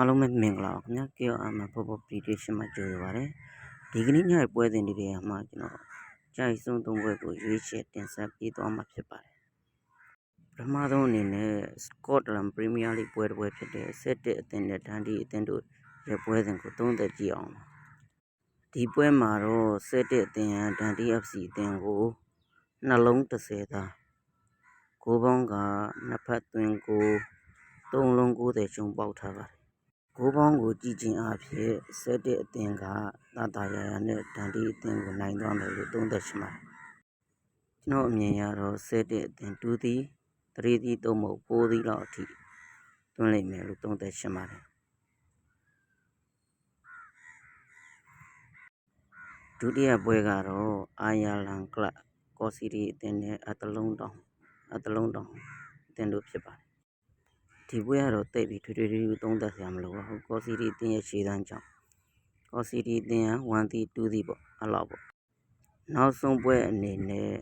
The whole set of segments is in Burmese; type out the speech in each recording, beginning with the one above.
အားလုံးပဲမင်္ဂလာပါခင်ဗျာ။ KR မှာပေါ်ပေါ် PDation မှာကြိုဆိုပါရစေ။ဒီကနေ့ညရဲ့ပွဲစဉ်တွေမှာကျွန်တော်ကြိုက်ဆုံးသုံးပွဲကိုရွေးချယ်တင်ဆက်ပေးသွားမှာဖြစ်ပါတယ်။ပထမဆုံးအနေနဲ့ Scotland Premier League ပွဲတစ်ပွဲဖြစ်တဲ့7အသင်းနဲ့ဒန်ဒီအသင်းတို့ရဲ့ပွဲစဉ်ကိုသုံးသပ်ကြည့်အောင်။ဒီပွဲမှာတော့7အသင်းကဒန်ဒီ FC အသင်းကိုနှလုံး30သားဂိုးပေါင်းကနှစ်ဖက်သွင်းကို3လုံး90ရှုံးပေါက်ထားပါတယ်။ဂိုးပေါင်းကိုကြည့်ခြင်းအဖြစ်7အသင်းကသာသာယာယာနဲ့ဒန်ဒီအသင်းကိုနိုင်သွားမယ်လို့သုံးသပ်ချင်ပါတယ်။ကျွန်တော်အမြင်ရတော့7အသင်း2သီး3သီး3မဟုတ်4သီးလောက်အထိသွင်းလိမ့်မယ်လို့သုံးသပ်ချင်ပါတယ်။ဒုတိယပွဲကတော့အာယာလန်ကလပ်ကော်စီတီအသင်းနဲ့အတလုံးတောင်အသင်းတို့ဖြစ်ပါတယ်။ဒီပွဲကတော့တိတ်ပြီးထွေသုံးသပ်စရာမလိုပါဘူး။ကော်စီတီအသင်းရဲ့ရှေ့တန်းကြောင့်ကော်စီတီအသင်းက1သီး2သီးပေါ့အဲ့လောက်ပေါ့။နောက်ဆုံးပွဲအနေနဲ့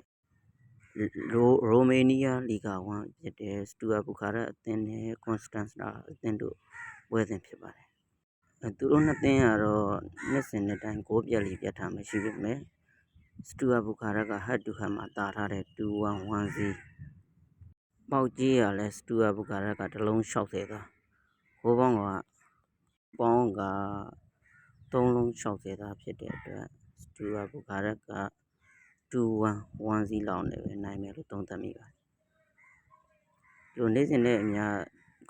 ရိုမေးနီးယားလီဂါ1ဖြစ်တဲ့စတူယာဘူခါရက်အသင်းနဲ့ကွန်စတန်တာအသင်းတို့ပွဲစဉ်ဖြစ်ပါတယ်။သူတို့နှစ်သင်းကတော့နှစ်စဉ်နှစ်တိုင်းဂိုးပြတ်လီပြတ်ထားမရှိပေမဲ့စတူယာဘူခါရက်က head to head မှာတာထားတဲ့2-1 ပေါက်ကြီးရလဲစတူယာဘူခါရက်ကတစ်လုံး60သားဂိုးပေါင်းက3လုံး60သားဖြစ်တဲ့အတွက်စတူယာဘူခါရက်က2-1လောက်နဲ့ပဲနိုင်မယ်လို့သုံးသပ်မိပါတယ်။ဒီလိုနေ့စဉ်နဲ့အများ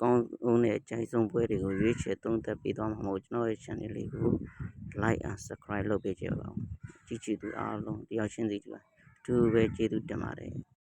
ကောင်းဆုံးတဲ့အကြိုက်ဆုံးပွဲတွေကိုရွေးချယ်သုံးသပ်ပေးသွားမှာမဟုတ်ကျွန်တော်ရဲ့ channel လေးကို like and subscribe လုပ်ပေးကြပါဦး။ကြည့်သူအားလုံးတယောက်ချင်းစီတူအထူးပဲကျေးဇူးတင်ပါတယ်။